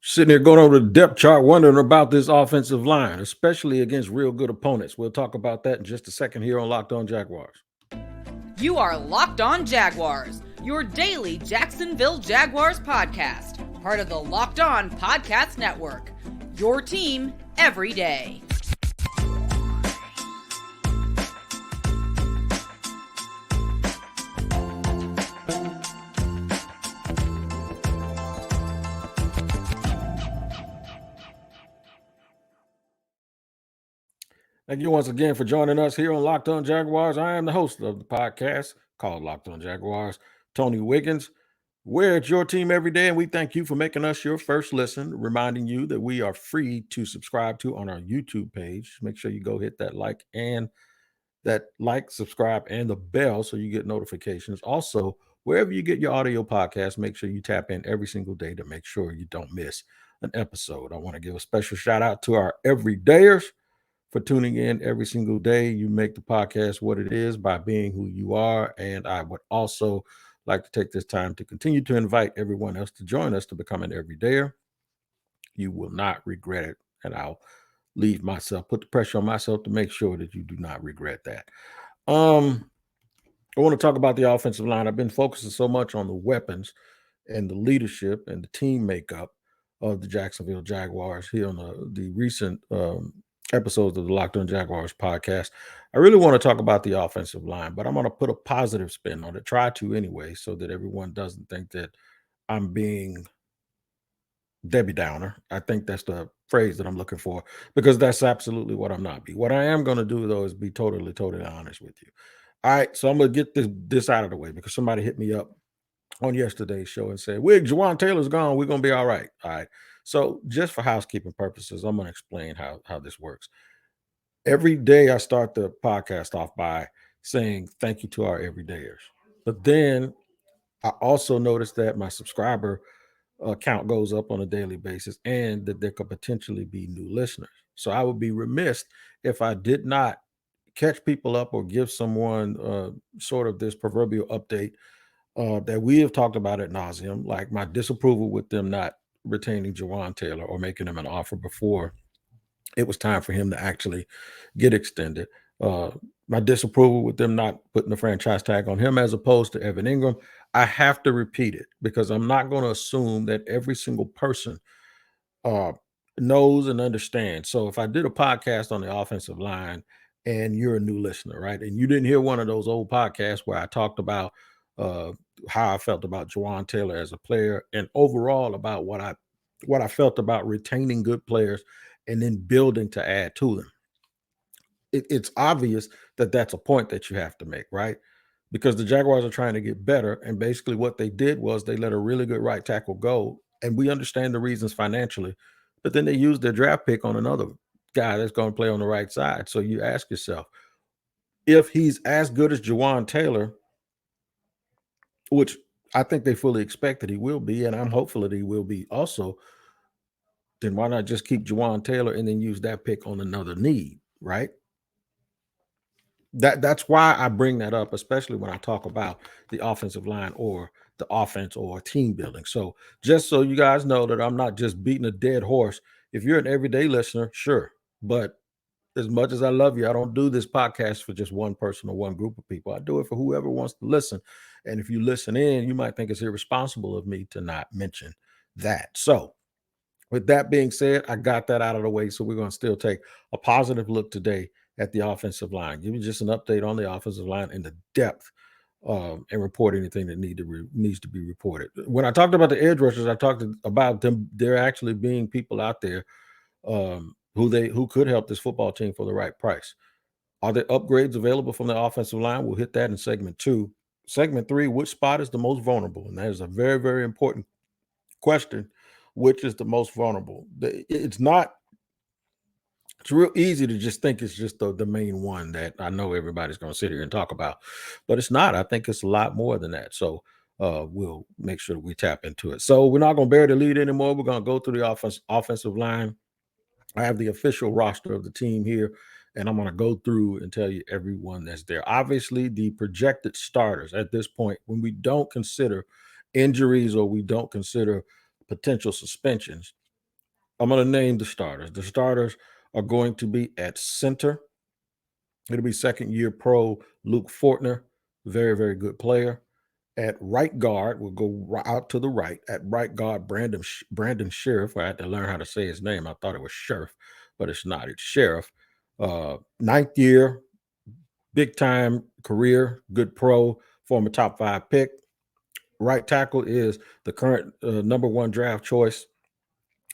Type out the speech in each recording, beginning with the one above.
Sitting here going over the depth chart, wondering about this offensive line, especially against real good opponents. We'll talk about that in just a second here on Locked On Jaguars. You are Locked On Jaguars, your daily Jacksonville Jaguars podcast, part of the Locked On Podcast Network. Your team every day. Thank you once again for joining us here on Locked On Jaguars. I am the host of the podcast called Locked On Jaguars, Tony Wiggins. We're at your team every day, and we thank you for making us your first listen, reminding you that we are free to subscribe to on our YouTube page. Make sure you go hit that subscribe, and the bell so you get notifications. Also, wherever you get your audio podcast, make sure you tap in every single day to make sure you don't miss an episode. I want to give a special shout out to our everydayers for tuning in every single day. You make the podcast what it is by being who you are. And I would also like to take this time to continue to invite everyone else to join us to become an everydayer. You will not regret it. And I'll put the pressure on myself to make sure that you do not regret that. I want to talk about the offensive line. I've been focusing so much on the weapons and the leadership and the team makeup of the Jacksonville Jaguars here on the recent episodes of the Locked On Jaguars podcast. I really want to talk about the offensive line, but I'm going to put a positive spin on it, try to anyway, so that everyone doesn't think that I'm being Debbie Downer. I think that's the phrase that I'm looking for, because that's absolutely what I'm not. What I am going to do, though, is be totally honest with you. All right, so I'm going to get this out of the way, because somebody hit me up on yesterday's show and said, Wig, Jawan Taylor's gone. We're going to be all right. All right. So just for housekeeping purposes, I'm going to explain how this works. Every day I start the podcast off by saying thank you to our everydayers. But then I also noticed that my subscriber count goes up on a daily basis, and that there could potentially be new listeners. So I would be remiss if I did not catch people up or give someone sort of this proverbial update that we have talked about ad nauseum, like my disapproval with them not retaining Jawan Taylor or making him an offer before it was time for him to actually get extended. My disapproval with them not putting the franchise tag on him as opposed to Evan Ingram. I have to repeat it, because I'm not going to assume that every single person knows and understands. So if I did a podcast on the offensive line and you're a new listener, right, and you didn't hear one of those old podcasts where I talked about how I felt about Jawan Taylor as a player, and overall about what I felt about retaining good players and then building to add to them. It's obvious that that's a point that you have to make, right? Because the Jaguars are trying to get better, and basically what they did was they let a really good right tackle go, and we understand the reasons financially, but then they used their draft pick on another guy that's going to play on the right side. So you ask yourself, if he's as good as Jawan Taylor, which I think they fully expect that he will be, and I'm hopeful that he will be also, then why not just keep Jawan Taylor and then use that pick on another need, right? That's why I bring that up, especially when I talk about the offensive line or the offense or team building. So just so you guys know that I'm not just beating a dead horse. If you're an everyday listener, sure. But as much as I love you, I don't do this podcast for just one person or one group of people. I do it for whoever wants to listen. And if you listen in, you might think it's irresponsible of me to not mention that. So with that being said, I got that out of the way. So we're going to still take a positive look today at the offensive line. Give you just an update on the offensive line and the depth, and report anything that needs to be reported. When I talked about the edge rushers, I talked about them. There actually being people out there who could help this football team for the right price. Are there upgrades available from the offensive line? We'll hit that in segment 2. Segment 3, which spot is the most vulnerable? And that is a very, very important question. Which is the most vulnerable? It's real easy to just think it's just the main one that I know everybody's going to sit here and talk about, but it's not. I think it's a lot more than that. So we'll make sure that we tap into it. So we're not going to bury the lead anymore. We're going to go through the offensive line. I have the official roster of the team here, and I'm going to go through and tell you everyone that's there. Obviously, the projected starters at this point, when we don't consider injuries or we don't consider potential suspensions, I'm going to name the starters. The starters are going to be at center. It'll be second-year pro Luke Fortner, very, very good player. At right guard, we'll go out to the right. At right guard, Brandon Sheriff. I had to learn how to say his name. I thought it was Sheriff, but it's not. It's Sheriff. Ninth year, big time career, good pro, former top 5 pick. Right tackle is the current number 1 draft choice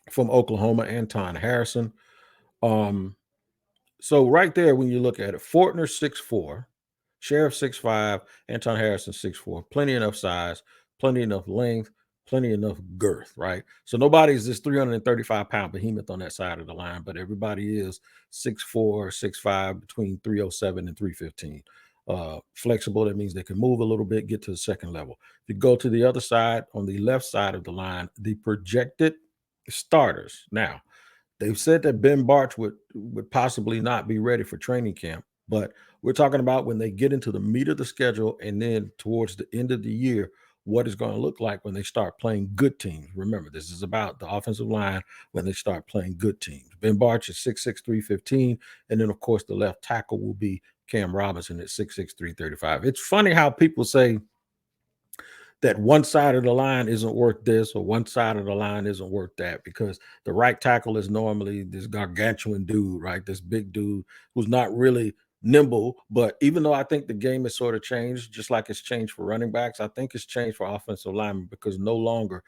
from Oklahoma, Anton Harrison. So right there, when you look at it, Fortner 6'4", Sheriff 6'5", Anton Harrison 6'4", plenty enough size, plenty enough length, plenty enough girth, right? So nobody's this 335-pound behemoth on that side of the line, but everybody is 6'4", 6'5", between 307 and 315. Flexible, that means they can move a little bit, get to the second level. If you go to the other side, on the left side of the line, the projected starters. Now, they've said that Ben Barch would possibly not be ready for training camp, but we're talking about when they get into the meat of the schedule and then towards the end of the year, what it's going to look like when they start playing good teams. Remember, this is about the offensive line when they start playing good teams. Ben Barch is 6'6", 315, and then, of course, the left tackle will be Cam Robinson at 6'6", 335. It's funny how people say that one side of the line isn't worth this or one side of the line isn't worth that, because the right tackle is normally this gargantuan dude, right? This big dude who's not really nimble. But even though I think the game has sort of changed, just like it's changed for running backs, I think it's changed for offensive linemen, because no longer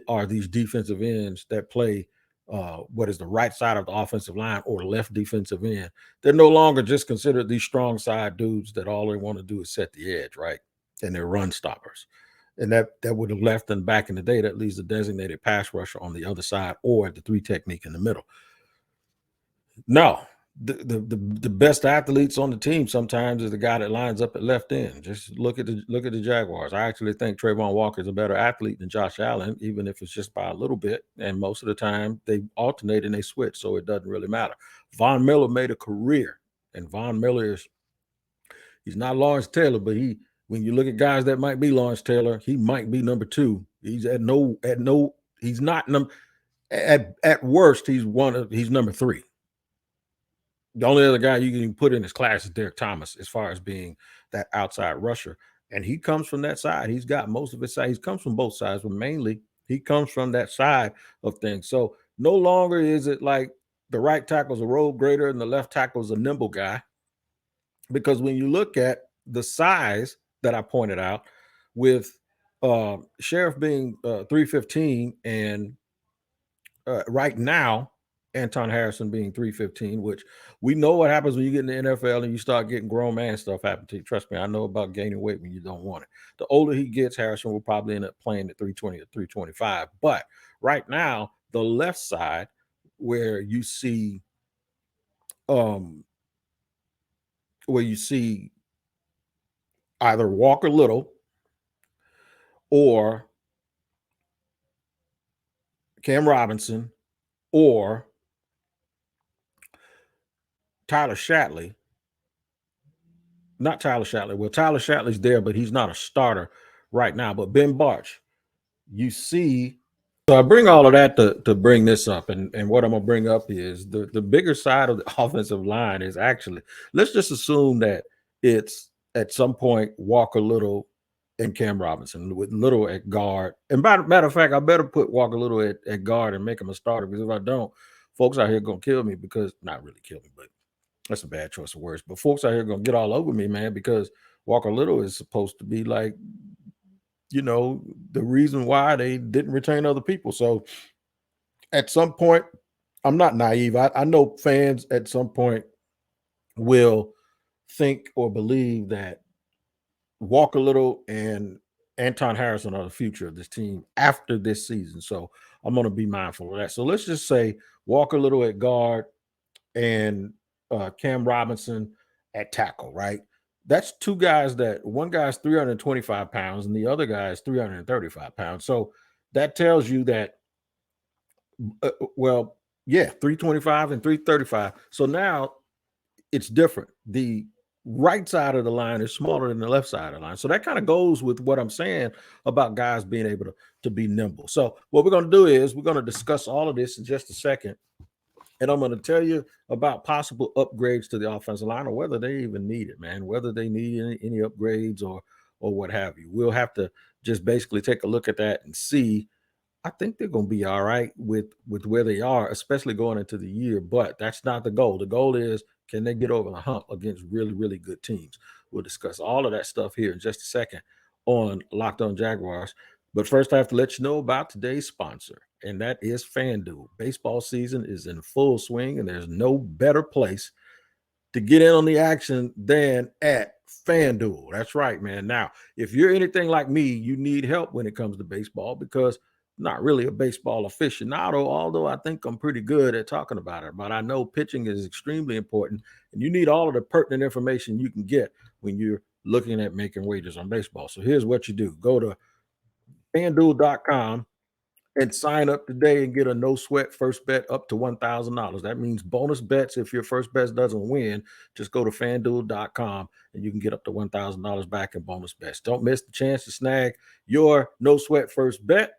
are these defensive ends that play what is the right side of the offensive line or left defensive end. They're no longer just considered these strong side dudes that all they want to do is set the edge, right? And they're run stoppers. And that would have left them back in the day. That leaves a designated pass rusher on the other side or the 3 technique in the middle. No, the best athletes on the team sometimes is the guy that lines up at left end. Just look at the Jaguars. I actually think Trayvon Walker is a better athlete than Josh Allen, even if it's just by a little bit. And most of the time they alternate and they switch, so it doesn't really matter. Von Miller made a career, and Von Miller he's not Lawrence Taylor, but when you look at guys that might be Lawrence Taylor, he might be number 2. He's he's not at worst, he's number 3. The only other guy you can put in his class is Derek Thomas, as far as being that outside rusher. And he comes from that side. He's got most of his side. He comes from both sides, but mainly he comes from that side of things. So no longer is it like the right tackle's a road grader and the left tackle's a nimble guy. Because when you look at the size that I pointed out, with Sheriff being 315 and right now Anton Harrison being 315, which we know what happens when you get in the NFL and you start getting grown man stuff happen to you. Trust me, I know about gaining weight when you don't want it. The older he gets, Harrison will probably end up playing at 320 or 325. But right now, the left side, where you see either Walker Little or Cam Robinson or Tyler Shatley. Not Tyler Shatley. Well, Tyler Shatley's there, but he's not a starter right now. But Ben Barch, you see. So I bring all of that to bring this up. And what I'm going to bring up is the bigger side of the offensive line is actually, let's just assume that it's at some point Walker Little and Cam Robinson, with Little at guard. And matter of fact, I better put Walker Little at guard and make him a starter, because if I don't, folks out here going to kill me, because not really kill me, but that's a bad choice of words. But folks out here going to get all over me, man, because Walker Little is supposed to be like, the reason why they didn't retain other people. So at some point, I'm not naive. I know fans at some point will think or believe that Walker Little and Anton Harrison are the future of this team after this season. So I'm going to be mindful of that. So let's just say Walker Little at guard and Cam Robinson at tackle, right? That's 2 guys that one guy's 325 pounds and the other guy is 335 pounds. So that tells you that, 325 and 335. So now it's different. The right side of the line is smaller than the left side of the line. So that kind of goes with what I'm saying about guys being able to be nimble. So what we're going to do is we're going to discuss all of this in just a second. And I'm going to tell you about possible upgrades to the offensive line, or whether they even need it, man, whether they need any upgrades or what have you. We'll have to just basically take a look at that and see. I think they're going to be all right with where they are, especially going into the year. But that's not the goal. The goal is, can they get over the hump against really, really good teams? We'll discuss all of that stuff here in just a second on Locked On Jaguars. But first, I have to let you know about today's sponsor, and that is FanDuel. Baseball season is in full swing, and there's no better place to get in on the action than at FanDuel. That's right, man. Now, if you're anything like me, you need help when it comes to baseball, because I'm not really a baseball aficionado, although I think I'm pretty good at talking about it. But I know pitching is extremely important, and you need all of the pertinent information you can get when you're looking at making wagers on baseball. So here's what you do. Go to FanDuel.com and sign up today and get a no sweat first bet up to $1,000. That means bonus bets if your first bet doesn't win. Just go to FanDuel.com and you can get up to $1,000 back in bonus bets. Don't miss the chance to snag your no sweat first bet.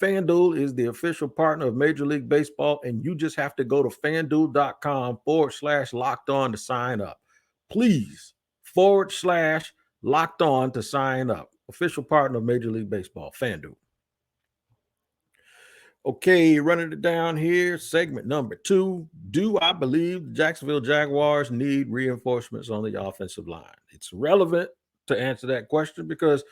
FanDuel is the official partner of Major League Baseball, and you just have to go to FanDuel.com/locked on to sign up. Please, /locked on to sign up. Official partner of Major League Baseball, FanDuel. Okay, running it down here. Segment number 2. Do I believe the Jacksonville Jaguars need reinforcements on the offensive line? It's relevant to answer that question because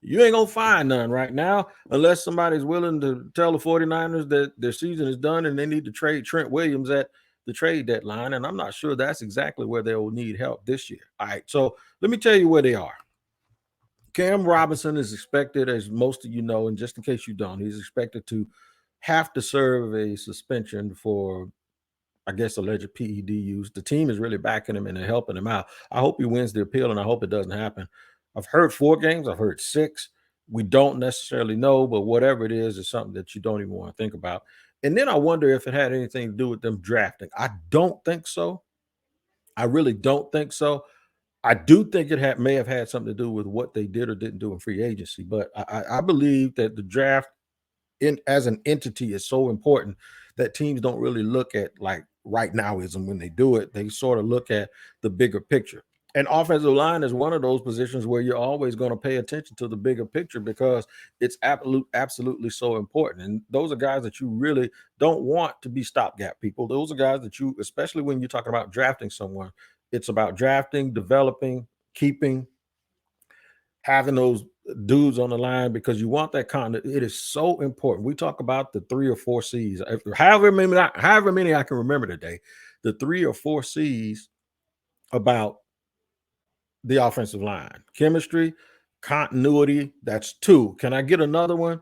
you ain't going to find none right now unless somebody's willing to tell the 49ers that their season is done and they need to trade Trent Williams at the trade deadline. And I'm not sure that's exactly where they will need help this year. All right, so let me tell you where they are. Cam Robinson is expected, as most of you know, and just in case you don't, he's expected to have to serve a suspension for, I guess, alleged PED use. The team is really backing him and they're helping him out. I hope he wins the appeal, and I hope it doesn't happen. I've heard 4 games. I've heard 6. We don't necessarily know, but whatever it is something that you don't even want to think about. And then I wonder if it had anything to do with them drafting. I don't think so. I really don't think so. I do think it may have had something to do with what they did or didn't do in free agency, but I believe that the draft as an entity is so important that teams don't really look at like right nowism when they do it. They sort of look at the bigger picture. And offensive line is one of those positions where you're always going to pay attention to the bigger picture because it's absolutely so important. And those are guys that you really don't want to be stopgap people. Those are guys that you, especially when you're talking about drafting someone, it's about drafting, developing, keeping, having those dudes on the line because you want that continuity. It is so important. We talk about the 3 or 4 C's, however many I can remember today, the 3 or 4 C's about the offensive line: chemistry, continuity. That's 2. Can I get another one?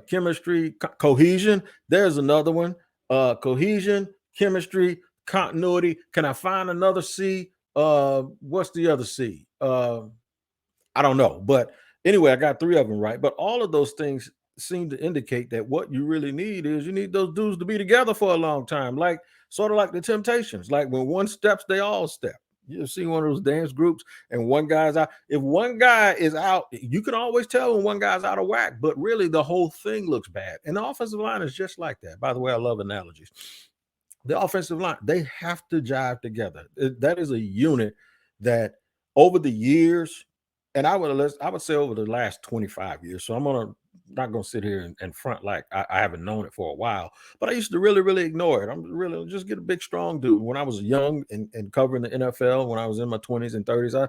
Chemistry, cohesion. There's another one. Cohesion, chemistry, continuity. Can I find another C? What's the other C? I don't know. But anyway, I got 3 of them right. But all of those things seem to indicate that what you really need is you need those dudes to be together for a long time, like sort of like the Temptations. Like when one steps, they all step. You've seen one of those dance groups and one guy's out. If one guy is out, you can always tell when one guy's out of whack, but really the whole thing looks bad. And the offensive line is just like that. By the way, I love analogies. The offensive line, they have to jive together. That is a unit that over the years, and I would say over the last 25 years. So not gonna sit here and front like I haven't known it for a while, but I used to really, really ignore it. I'm really just get a big, strong dude. When I was young and covering the NFL, when I was in my 20s and 30s,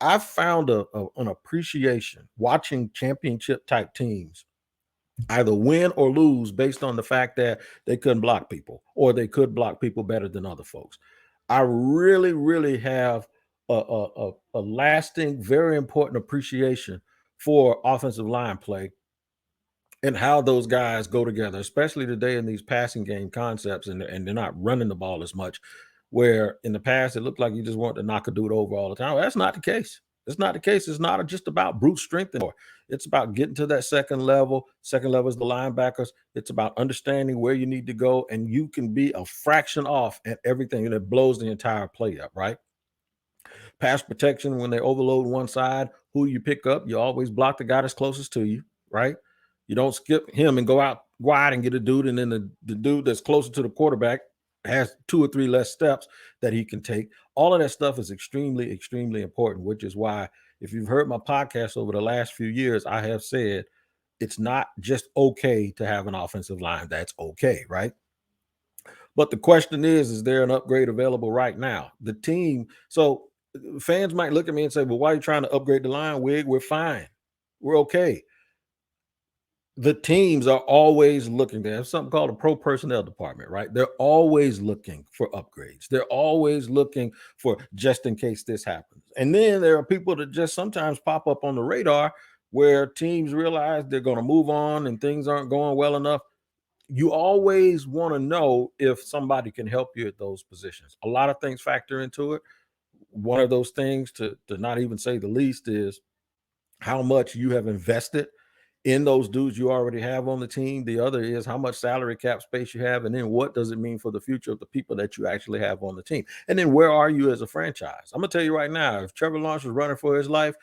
I found an appreciation watching championship type teams either win or lose based on the fact that they couldn't block people or they could block people better than other folks. I really, really have a lasting, very important appreciation for offensive line play and how those guys go together, especially today in these passing game concepts, and they're not running the ball as much. Where in the past it looked like you just wanted to knock a dude over all the time. Well, that's not the case. It's not the case. It's not just about brute strength anymore. It's about getting to that second level. Second level is the linebackers. It's about understanding where you need to go, and you can be a fraction off at everything, and it blows the entire play up, right? Pass protection, when they overload one side, who you pick up, you always block the guy that's closest to you, right? You don't skip him and go out wide and get a dude, and then the dude that's closer to the quarterback has 2 or 3 less steps that he can take. All of that stuff is extremely, extremely important, which is why if you've heard my podcast over the last few years, I have said it's not just okay to have an offensive line. That's okay, right? But the question is there an upgrade available right now? The team, so fans might look at me and say, well, why are you trying to upgrade the line, Wig? We're fine. We're okay. The teams are always looking. They have something called a pro personnel department, right? They're always looking for upgrades. They're always looking for just in case this happens. And then there are people that just sometimes pop up on the radar where teams realize they're going to move on and things aren't going well enough. You always want to know if somebody can help you at those positions. A lot of things factor into it. One of those things, to not even say the least, is how much you have invested in those dudes you already have on the team. The other is how much salary cap space you have, and then what does it mean for the future of the people that you actually have on the team, and then where are you as a franchise. I'm gonna tell you right now, if Trevor Lawrence is running for his life,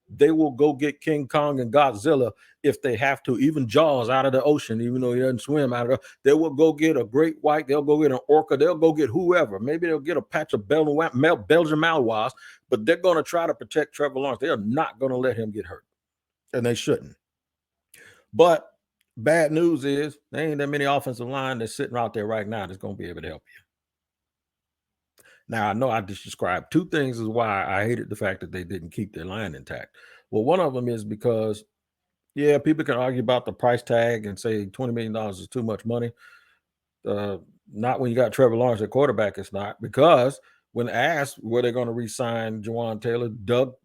they will go get King Kong and Godzilla if they have to, even Jaws out of the ocean, even though he doesn't swim out of the, they will go get a great white, they'll go get an orca, they'll go get whoever, maybe they'll get a patch of Belgian Malinois, but they're going to try to protect Trevor Lawrence. They are not going to let him get hurt, and they shouldn't. But bad news is there ain't that many offensive line that's sitting out there right now that's going to be able to help you. Now, I know I just described 2 things as why I hated the fact that they didn't keep their line intact. Well, one of them is because, yeah, people can argue about the price tag and say $20 million is too much money. Not when you got Trevor Lawrence at quarterback, it's not. Because when asked were they going to re-sign Jawan Taylor, Doug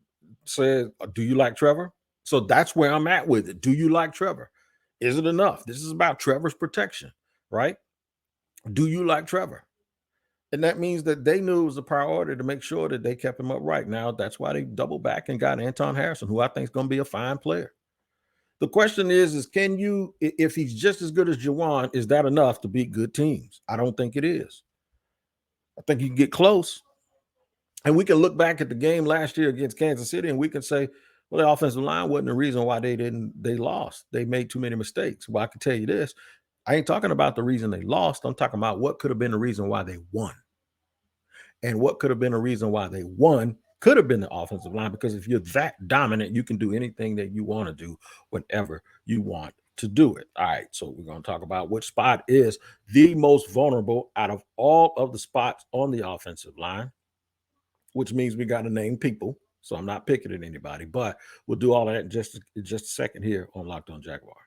said, do you like Trevor? So that's where I'm at with it. Do you like Trevor? Is it enough? This is about Trevor's protection, right? Do you like Trevor? And that means that they knew it was a priority to make sure that they kept him upright. Now, that's why they doubled back and got Anton Harrison, who I think is going to be a fine player. The question is can you, if he's just as good as Jawan, is that enough to beat good teams? I don't think it is. I think you can get close. And we can look back at the game last year against Kansas City and we can say, well, the offensive line wasn't the reason why they lost. They made too many mistakes. Well, I can tell you this. I ain't talking about the reason they lost. I'm talking about what could have been the reason why they won. And what could have been a reason why they won could have been the offensive line, because if you're that dominant, you can do anything that you want to do whenever you want to do it. All right, so we're going to talk about which spot is the most vulnerable out of all of the spots on the offensive line, which means we got to name people. So I'm not picking at anybody, but we'll do all that in just a second here on Locked On Jaguars.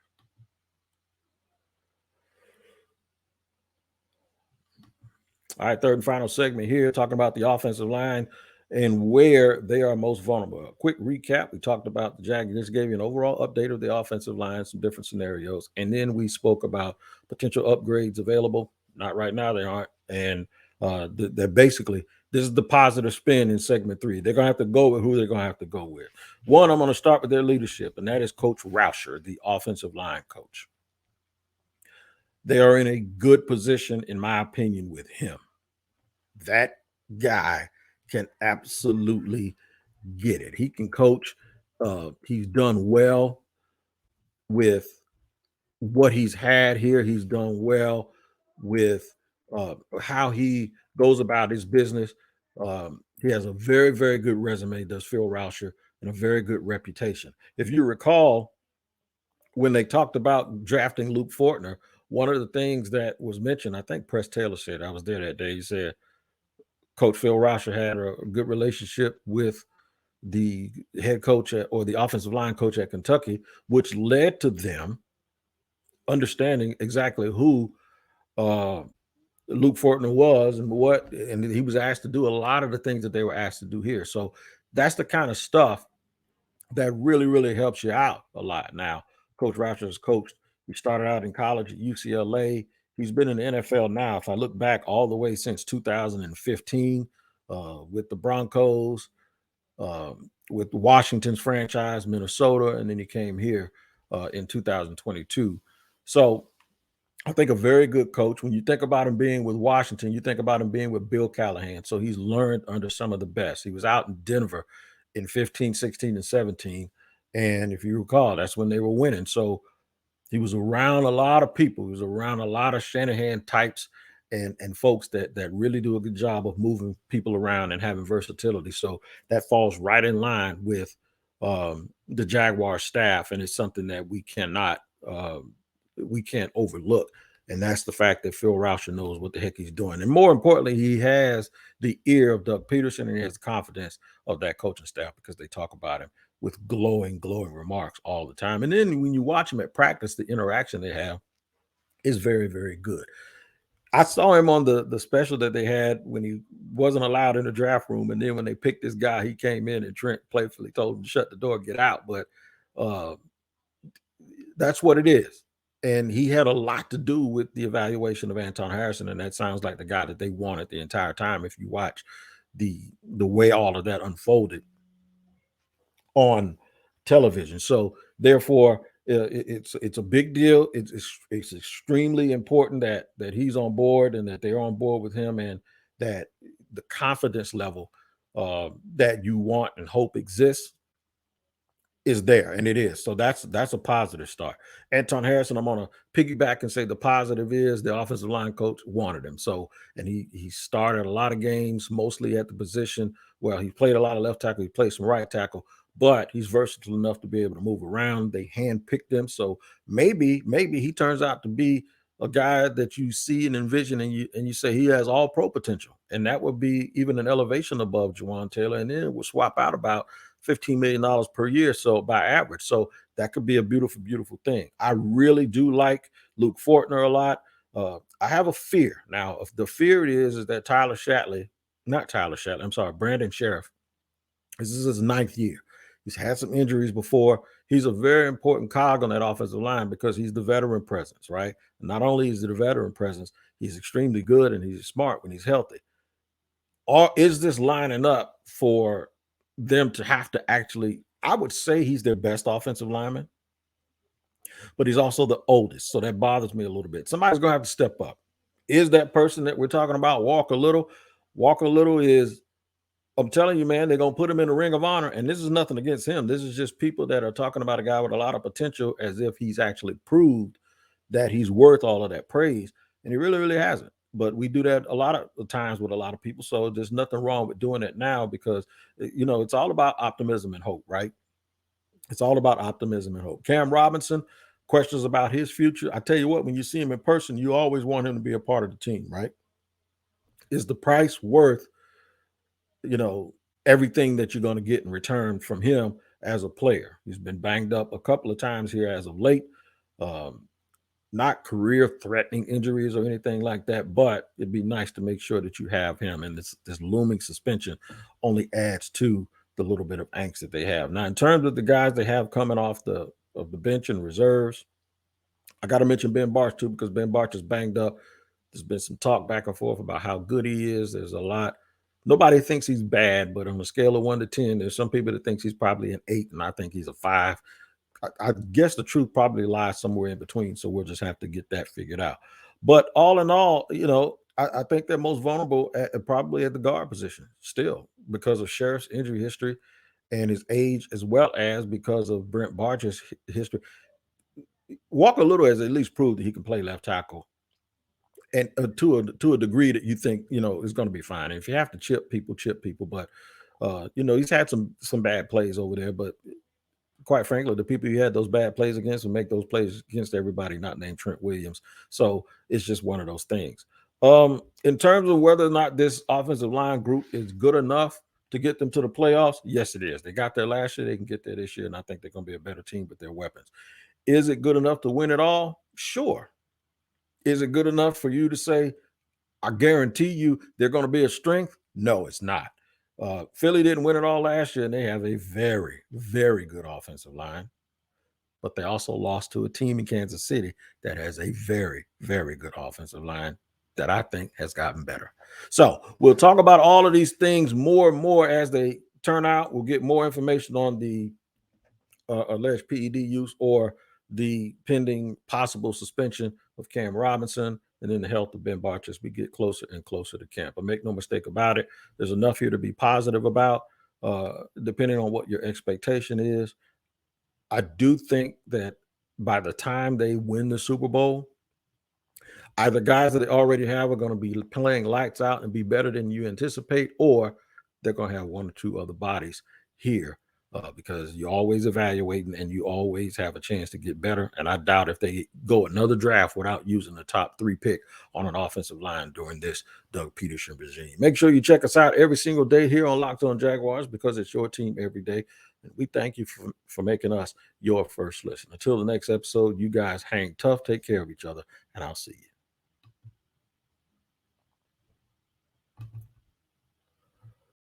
All right, third and final segment here, talking about the offensive line and where they are most vulnerable. A quick recap. We talked about the Jaguars. This gave you an overall update of the offensive line, some different scenarios. And then we spoke about potential upgrades available. Not right now, they aren't. And they're basically, this is the positive spin in segment 3. They're going to have to go with who they're going to have to go with. One, I'm going to start with their leadership, and that is Coach Rauscher, the offensive line coach. They are in a good position, in my opinion, with him. That guy can absolutely get it. He can coach. He's done well with what he's had here. He's done well with how he goes about his business. He has a very, very good resume, does Phil Rauscher, and a very good reputation. If you recall, when they talked about drafting Luke Fortner, one of the things that was mentioned, I think Press Taylor said, I was there that day, he said, Coach Phil Rauscher had a good relationship with the head coach or the offensive line coach at Kentucky, which led to them understanding exactly who Luke Fortner was and he was asked to do a lot of the things that they were asked to do here. So that's the kind of stuff that really, really helps you out a lot. Now, Coach Rauscher has coached. He started out in college at UCLA. He's been in the NFL now, if I look back, all the way since 2015 with the Broncos, with Washington's franchise, Minnesota, and then he came here in 2022. So I think a very good coach. When you think about him being with Washington, you think about him being with Bill Callahan. So he's learned under some of the best. He was out in Denver in 15, 16, and 17. And if you recall, that's when they were winning. So He was around a lot of people. He was around a lot of Shanahan types and folks that really do a good job of moving people around and having versatility. So that falls right in line with the Jaguar staff, and it's something that we can't overlook. And that's the fact that Phil Rauscher knows what the heck he's doing. And more importantly, he has the ear of Doug Peterson, and he has the confidence of that coaching staff because they talk about him with glowing remarks all the time. And then when you watch him at practice, the interaction they have is very, very good. I saw him on the special that they had when he wasn't allowed in the draft room, and then when they picked this guy, he came in and Trent playfully told him to shut the door, get out. But uh, that's what it is. And he had a lot to do with the evaluation of Anton Harrison, and that sounds like the guy that they wanted the entire time. If you watch the way all of that unfolded on television, so therefore it's a big deal. It's extremely important that he's on board and that they're on board with him, and that the confidence level that you want and hope exists is there, and it is. So that's a positive start. Anton Harrison, I'm gonna piggyback and say the positive is the offensive line coach wanted him. So, and he started a lot of games, mostly at the position. Well, he played a lot of left tackle, he played some right tackle, but he's versatile enough to be able to move around. They handpicked him, so maybe he turns out to be a guy that you see and envision, and you say he has all pro potential, and that would be even an elevation above Juwan Taylor, and then it would swap out about $15 million per year, so by average. So that could be a beautiful, beautiful thing. I really do like Luke Fortner a lot. I have a fear. Now, if the fear is that Brandon Sheriff, this is his 9th year. He's had some injuries before. He's a very important cog on that offensive line because he's the veteran presence, right? And not only is he the veteran presence, he's extremely good and he's smart when he's healthy. Or is this lining up for them to have to actually, I would say he's their best offensive lineman, but he's also the oldest. So that bothers me a little bit. Somebody's going to have to step up. Is that person that we're talking about Walker Little? Walker Little is, I'm telling you, man, they're going to put him in the Ring of Honor. And this is nothing against him. This is just people that are talking about a guy with a lot of potential as if he's actually proved that he's worth all of that praise. And he really, really hasn't. But we do that a lot of times with a lot of people. So there's nothing wrong with doing it now because, it's all about optimism and hope, right? It's all about optimism and hope. Cam Robinson, questions about his future. I tell you what, when you see him in person, you always want him to be a part of the team, right? Is the price worth, everything that you're going to get in return from him as a player? He's been banged up a couple of times here as of late. Not career-threatening injuries or anything like that, but it'd be nice to make sure that you have him. And this looming suspension only adds to the little bit of angst that they have. Now, in terms of the guys they have coming off the bench and reserves, I got to mention Ben Barch too because Ben Barch is banged up. There's been some talk back and forth about how good he is. There's a lot. Nobody thinks he's bad, but on a scale of 1 to 10, there's some people that thinks he's probably an 8, and I think he's a 5. I guess the truth probably lies somewhere in between, so we'll just have to get that figured out. But all in all, I think they're most vulnerable probably at the guard position still because of Sheriff's injury history and his age, as well as because of Brent Barch's history. Walker Little has at least proved that he can play left tackle, and to a degree that you think is going to be fine. And if you have to chip people, But he's had some bad plays over there, but quite frankly, the people you had those bad plays against will make those plays against everybody not named Trent Williams. So it's just one of those things. In terms of whether or not this offensive line group is good enough to get them to the playoffs, yes, it is. They got there last year. They can get there this year, and I think they're going to be a better team with their weapons. Is it good enough to win it all? Sure. Is it good enough for you to say, I guarantee you they're going to be a strength? No, it's not. Philly didn't win it all last year, and they have a very, very good offensive line. But they also lost to a team in Kansas City that has a very, very good offensive line that I think has gotten better. So we'll talk about all of these things more and more as they turn out. We'll get more information on the alleged PED use or the pending possible suspension of Cam Robinson and then the health of Ben Barch as we get closer and closer to camp. But make no mistake about it, there's enough here to be positive about, depending on what your expectation is. I do think that by the time they win the Super Bowl, either guys that they already have are going to be playing lights out and be better than you anticipate, or they're going to have one or two other bodies here because you're always evaluating and you always have a chance to get better. And I doubt if they go another draft without using the top 3 pick on an offensive line during this Doug Peterson regime. Make sure you check us out every single day here on Locked On Jaguars, because it's your team every day. And we thank you for making us your first listen. Until the next episode, you guys hang tough, take care of each other, and I'll see you.